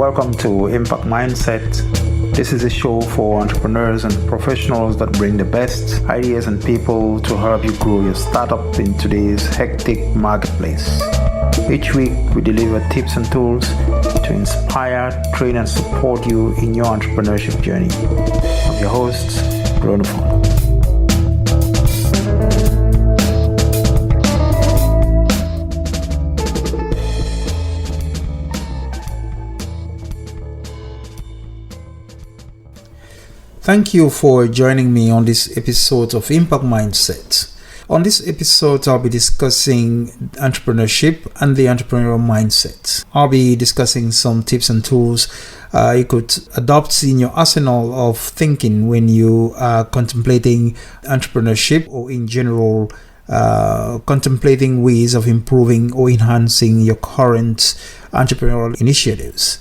Welcome to Impact Mindset. This is a show for entrepreneurs and professionals that bring the best ideas and people to help you grow your startup in today's hectic marketplace. Each week, we deliver tips and tools to inspire, train, and support you in your entrepreneurship journey. I'm your host, Bruno. Thank you for joining me on this episode of Impact Mindset. On this episode, I'll be discussing entrepreneurship and the entrepreneurial mindset. I'll be discussing some tips and tools you could adopt in your arsenal of thinking when you are contemplating entrepreneurship or in general contemplating ways of improving or enhancing your current entrepreneurial initiatives.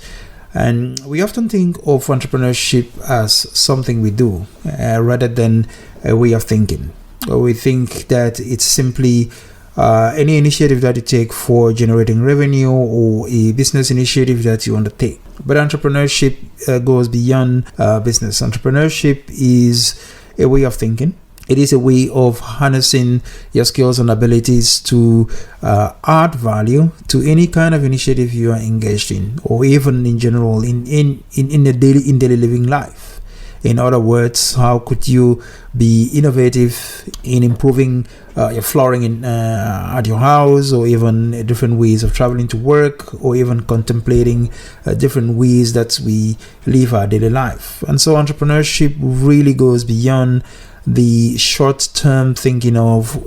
And we often think of entrepreneurship as something we do rather than a way of thinking. We think that it's simply any initiative that you take for generating revenue or a business initiative that you undertake. But entrepreneurship goes beyond business. Entrepreneurship is a way of thinking. It is a way of harnessing your skills and abilities to add value to any kind of initiative you are engaged in, or even in general in daily living life. In other words, how could you be innovative in improving your flooring at your house, or even different ways of traveling to work, or even contemplating different ways that we live our daily life. And so entrepreneurship really goes beyond the short-term thinking of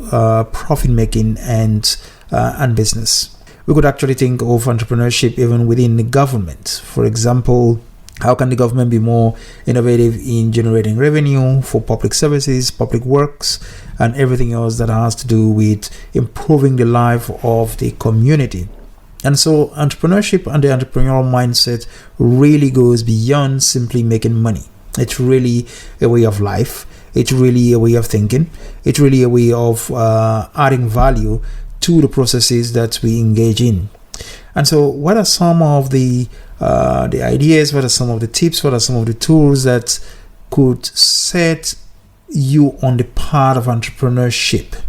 profit making and business. We could actually think of entrepreneurship even within the government. For example, how can the government be more innovative in generating revenue for public services, public works, and everything else that has to do with improving the life of the community? And so entrepreneurship and the entrepreneurial mindset really goes beyond simply making money. It's really a way of life. It's really a way of thinking. It's really a way of adding value to the processes that we engage in. And so what are some of the ideas, what are some of the tips, what are some of the tools that could set you on the path of entrepreneurship?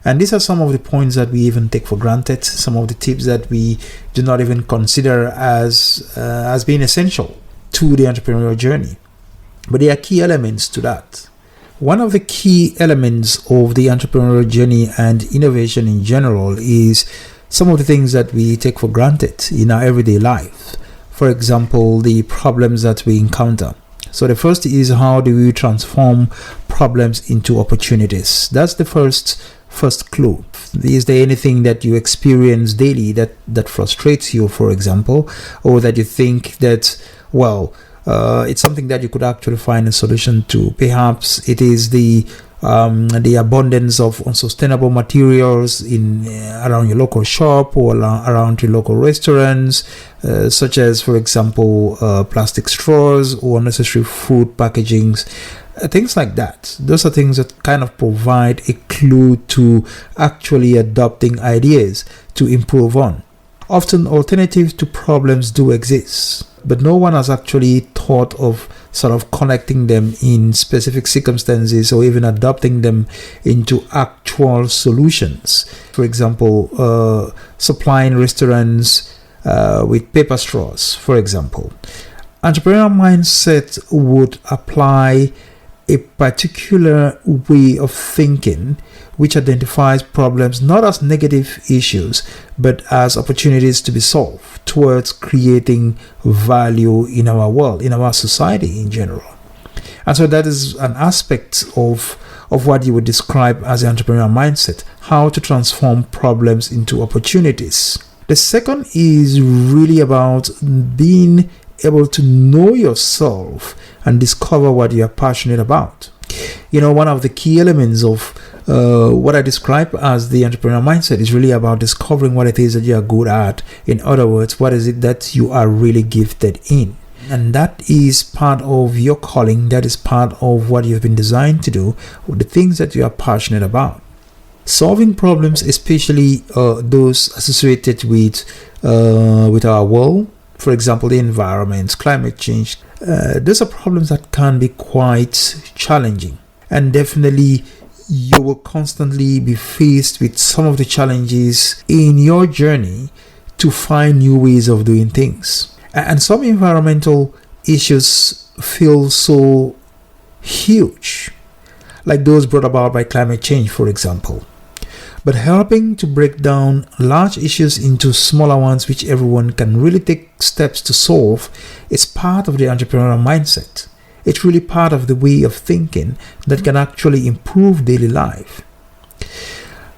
And these are some of the points that we even take for granted, some of the tips that we do not even consider as being essential to the entrepreneurial journey. But there are key elements to that. One of the key elements of the entrepreneurial journey and innovation in general is some of the things that we take for granted in our everyday life. For example, the problems that we encounter. So the first is, how do we transform problems into opportunities? That's the first clue. Is there anything that you experience daily that frustrates you, for example, or that you think that, it's something that you could actually find a solution to? Perhaps it is the abundance of unsustainable materials around your local shop or around your local restaurants, such as, for example, plastic straws or unnecessary food packagings, things like that. Those are things that kind of provide a clue to actually adopting ideas to improve on. Often alternatives to problems do exist, but no one has actually thought of sort of connecting them in specific circumstances or even adopting them into actual solutions. For example, supplying restaurants with paper straws, for example. Entrepreneurial mindset would apply a particular way of thinking which identifies problems not as negative issues but as opportunities to be solved towards creating value in our world, in our society in general. And so that is an aspect of what you would describe as the entrepreneurial mindset, how to transform problems into opportunities. The second is really about being able to know yourself and discover what you are passionate about. One of the key elements of what I describe as the entrepreneurial mindset is really about discovering what it is that you are good at. In other words, what is it that you are really gifted in? And that is part of your calling. That is part of what you've been designed to do, the things that you are passionate about. Solving problems, especially those associated with our world, For example, the environment, climate change. Those are problems that can be quite challenging. And definitely you will constantly be faced with some of the challenges in your journey to find new ways of doing things. And some environmental issues feel so huge, like those brought about by climate change, for example. But helping to break down large issues into smaller ones which everyone can really take steps to solve is part of the entrepreneurial mindset. It's really part of the way of thinking that can actually improve daily life.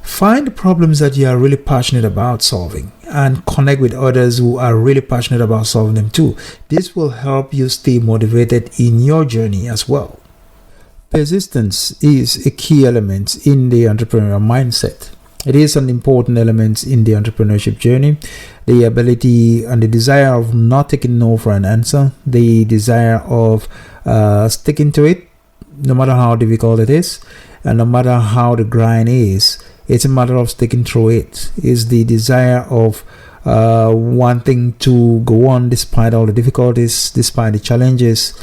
Find the problems that you are really passionate about solving and connect with others who are really passionate about solving them too. This will help you stay motivated in your journey as well. Persistence is a key element in the entrepreneurial mindset. It is an important element in the entrepreneurship journey. The ability and the desire of not taking no for an answer, the desire of sticking to it, no matter how difficult it is, and no matter how the grind is, it's a matter of sticking through it. It's the desire of wanting to go on despite all the difficulties, despite the challenges,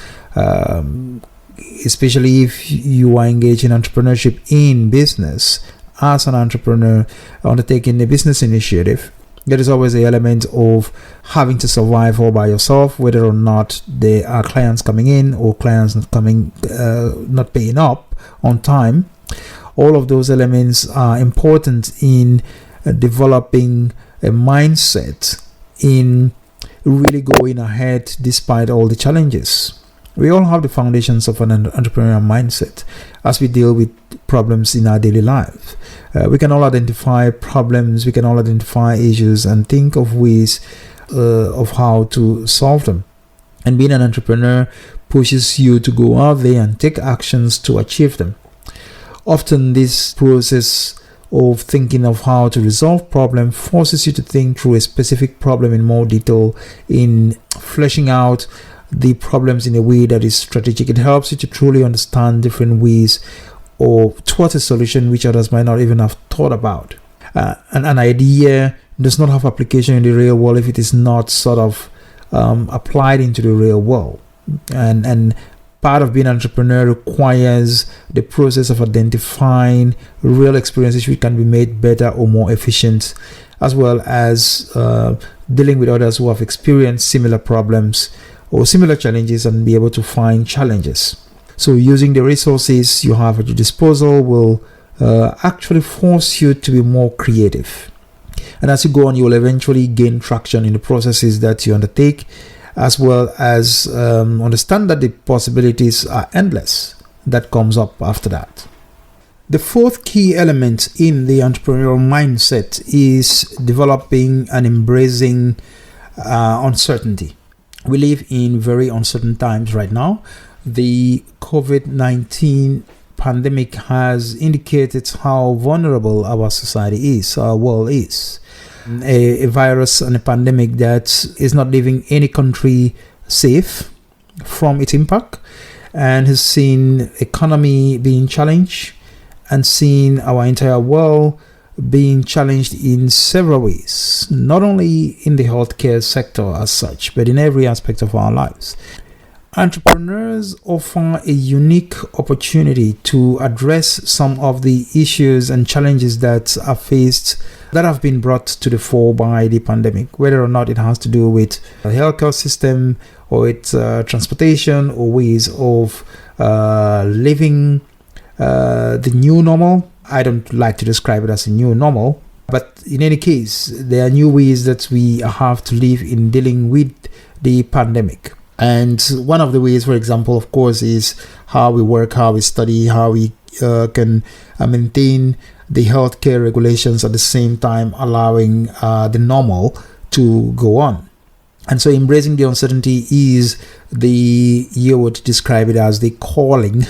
especially if you are engaged in entrepreneurship in business. As an entrepreneur undertaking a business initiative, there is always the element of having to survive all by yourself, whether or not there are clients coming in or clients not paying up on time. All of those elements are important in developing a mindset in really going ahead despite all the challenges. We all have the foundations of an entrepreneurial mindset as we deal with problems in our daily life. We can all identify problems, we can all identify issues and think of ways of how to solve them. And being an entrepreneur pushes you to go out there and take actions to achieve them. Often this process of thinking of how to resolve problems forces you to think through a specific problem in more detail, in fleshing out the problems in a way that is strategic. It helps you to truly understand different ways or towards a solution which others might not even have thought about. An idea does not have application in the real world if it is not sort of applied into the real world. And part of being an entrepreneur requires the process of identifying real experiences which can be made better or more efficient, as well as dealing with others who have experienced similar problems or similar challenges and be able to find challenges. So using the resources you have at your disposal will actually force you to be more creative. And as you go on, you will eventually gain traction in the processes that you undertake, as well as understand that the possibilities are endless that comes up after that. The fourth key element in the entrepreneurial mindset is developing and embracing uncertainty. We live in very uncertain times right now. The COVID-19 pandemic has indicated how vulnerable our society is, our world is. A virus and a pandemic that is not leaving any country safe from its impact, and has seen economy being challenged and seen our entire world being challenged in several ways, not only in the healthcare sector as such, but in every aspect of our lives. Entrepreneurs offer a unique opportunity to address some of the issues and challenges that are faced, that have been brought to the fore by the pandemic, whether or not it has to do with the healthcare system or its transportation or ways of living the new normal. I don't like to describe it as a new normal, but in any case, there are new ways that we have to live in dealing with the pandemic. And one of the ways, for example, of course, is how we work, how we study, how we can maintain the healthcare regulations at the same time allowing the normal to go on. And so embracing the uncertainty is you would describe it as the calling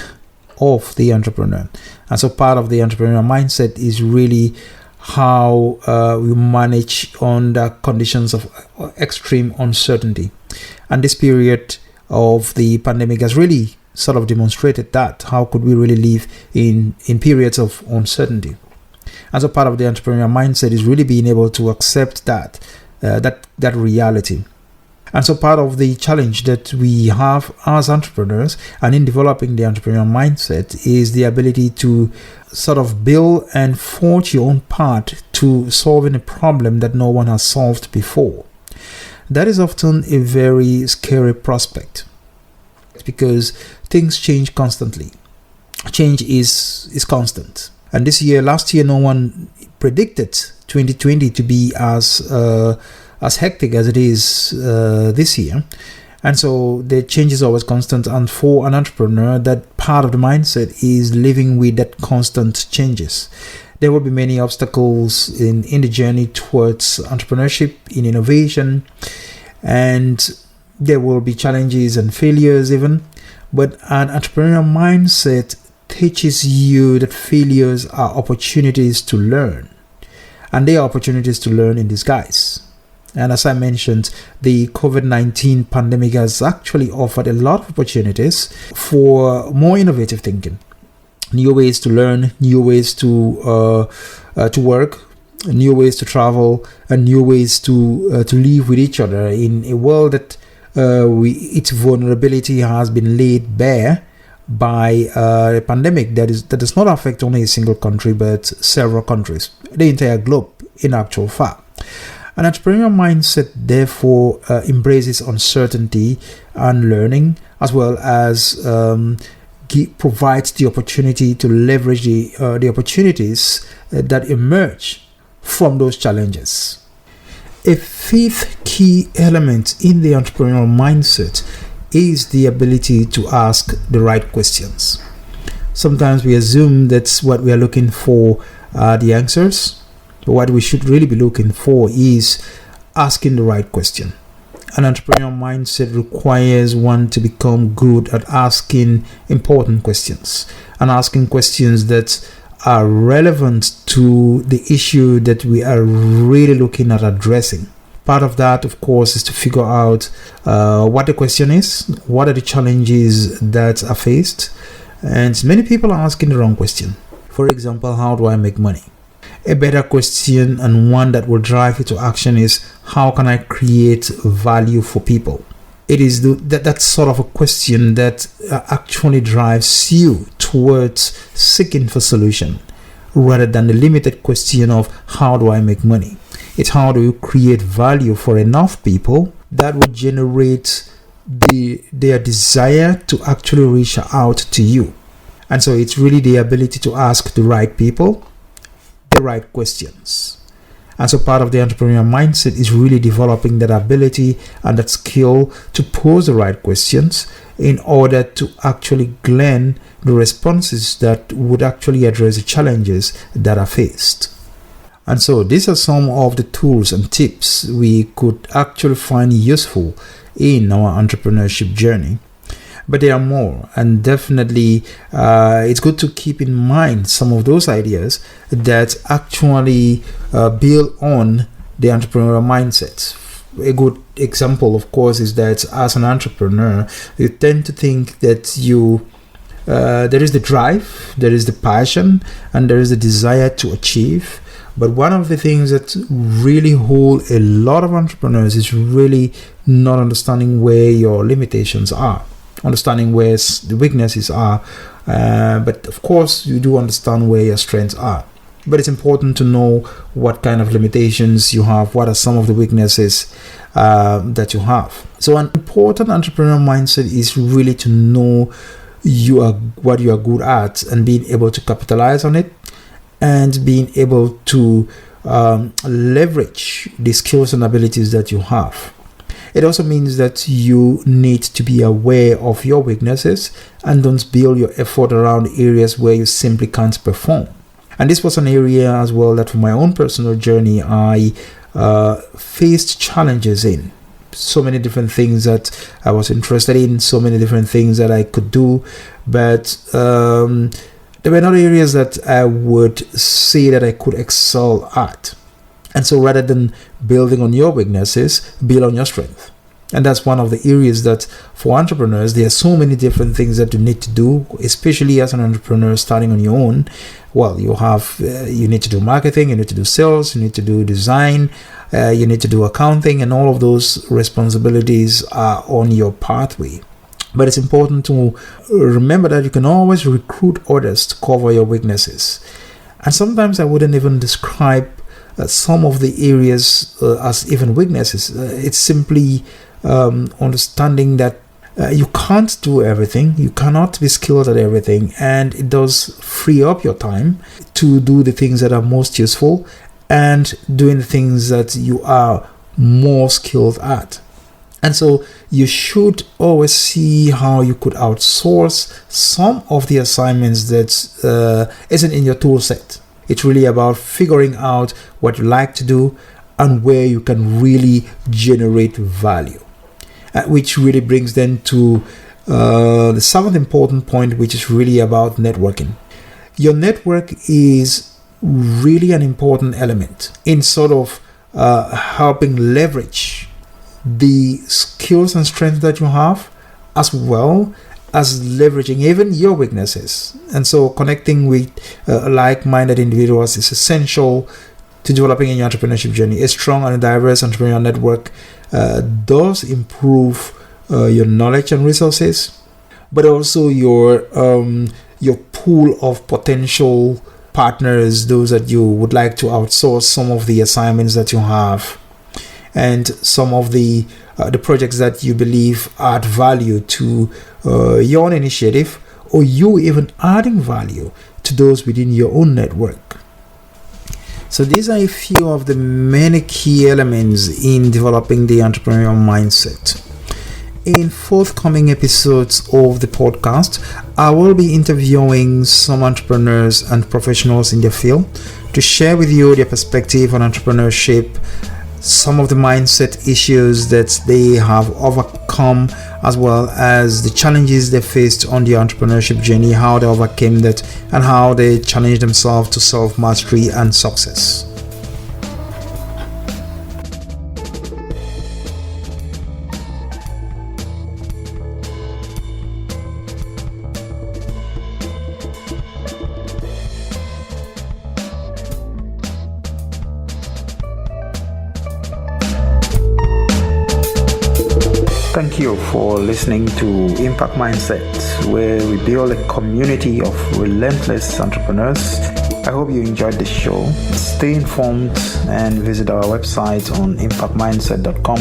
of the entrepreneur. And so part of the entrepreneurial mindset is really how we manage under conditions of extreme uncertainty. And this period of the pandemic has really sort of demonstrated that. How could we really live in periods of uncertainty? And so part of the entrepreneurial mindset is really being able to accept that reality. And so part of the challenge that we have as entrepreneurs and in developing the entrepreneurial mindset is the ability to sort of build and forge your own path to solving a problem that no one has solved before. That is often a very scary prospect because things change constantly. Change is constant. And last year, no one predicted 2020 to be as hectic as it is this year. And so the change is always constant. And for an entrepreneur, that part of the mindset is living with that constant changes. There will be many obstacles in the journey towards entrepreneurship, in innovation, and there will be challenges and failures even. But an entrepreneurial mindset teaches you that failures are opportunities to learn. And they are opportunities to learn in disguise. And as I mentioned, the COVID-19 pandemic has actually offered a lot of opportunities for more innovative thinking, new ways to learn, new ways to work, new ways to travel, and new ways to live with each other in a world that its vulnerability has been laid bare by a pandemic that does not affect only a single country but several countries, the entire globe in actual fact. An entrepreneurial mindset therefore embraces uncertainty and learning, as well as provides the opportunity to leverage the opportunities that emerge from those challenges. A fifth key element in the entrepreneurial mindset is the ability to ask the right questions. Sometimes we assume that's what we are looking for, the answers. But what we should really be looking for is asking the right question. An entrepreneurial mindset requires one to become good at asking important questions and asking questions that are relevant to the issue that we are really looking at addressing. Part of that, of course, is to figure out what the question is, what are the challenges that are faced, and many people are asking the wrong question. For example, how do I make money? A better question, and one that will drive you to action, is how can I create value for people? It is that sort of a question that actually drives you towards seeking for solution, rather than the limited question of how do I make money. It's how do you create value for enough people that would generate their desire to actually reach out to you. And so it's really the ability to ask the right people the right questions. And so part of the entrepreneurial mindset is really developing that ability and that skill to pose the right questions in order to actually glean the responses that would actually address the challenges that are faced. And so these are some of the tools and tips we could actually find useful in our entrepreneurship journey. But there are more, and definitely it's good to keep in mind some of those ideas that actually build on the entrepreneurial mindset. A good example, of course, is that as an entrepreneur, you tend to think that there is the drive, there is the passion, and there is the desire to achieve. But one of the things that really hold a lot of entrepreneurs is really not understanding where your limitations are. Understanding where the weaknesses are, but of course you do understand where your strengths are. But it's important to know what kind of limitations you have, what are some of the weaknesses that you have. So an important entrepreneurial mindset is really to know what you are good at and being able to capitalize on it and being able to leverage the skills and abilities that you have. It also means that you need to be aware of your weaknesses and don't build your effort around areas where you simply can't perform. And this was an area as well that for my own personal journey, I faced challenges in. So many different things that I was interested in, so many different things that I could do, but there were not areas that I would say that I could excel at. And so rather than building on your weaknesses, build on your strength. And that's one of the areas that for entrepreneurs, there are so many different things that you need to do, especially as an entrepreneur starting on your own. Well, you need to do marketing, you need to do sales, you need to do design, you need to do accounting, and all of those responsibilities are on your pathway. But it's important to remember that you can always recruit others to cover your weaknesses. And sometimes I wouldn't even describe some of the areas as even weaknesses. It's simply understanding that you can't do everything, you cannot be skilled at everything, and it does free up your time to do the things that are most useful and doing the things that you are more skilled at. And so you should always see how you could outsource some of the assignments that isn't in your tool set. It's really about figuring out what you like to do and where you can really generate value. Which really brings then to the seventh important point, which is really about networking. Your network is really an important element in sort of helping leverage the skills and strengths that you have, as well as leveraging even your weaknesses. And so connecting with like-minded individuals is essential to developing in your entrepreneurship journey. A strong and diverse entrepreneurial network does improve your knowledge and resources, but also your pool of potential partners, those that you would like to outsource some of the assignments that you have, and some of the projects that you believe add value to your own initiative, or you even adding value to those within your own network. So these are a few of the many key elements in developing the entrepreneurial mindset. In forthcoming episodes of the podcast, I will be interviewing some entrepreneurs and professionals in their field to share with you their perspective on entrepreneurship, some of the mindset issues that they have overcome, as well as the challenges they faced on the entrepreneurship journey, how they overcame that, and how they challenged themselves to self-mastery and success. Thank you for listening to Impact Mindset, where we build a community of relentless entrepreneurs. I hope you enjoyed the show. Stay informed and visit our website on impactmindset.com,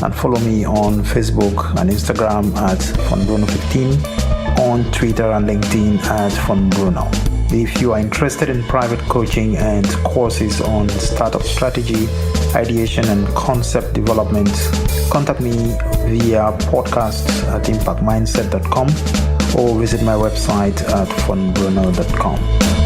and follow me on Facebook and Instagram at FunBruno15, on Twitter and LinkedIn at FunBruno. If you are interested in private coaching and courses on startup strategy, ideation and concept development, contact me via podcast at impactmindset.com or visit my website at funbruno.com.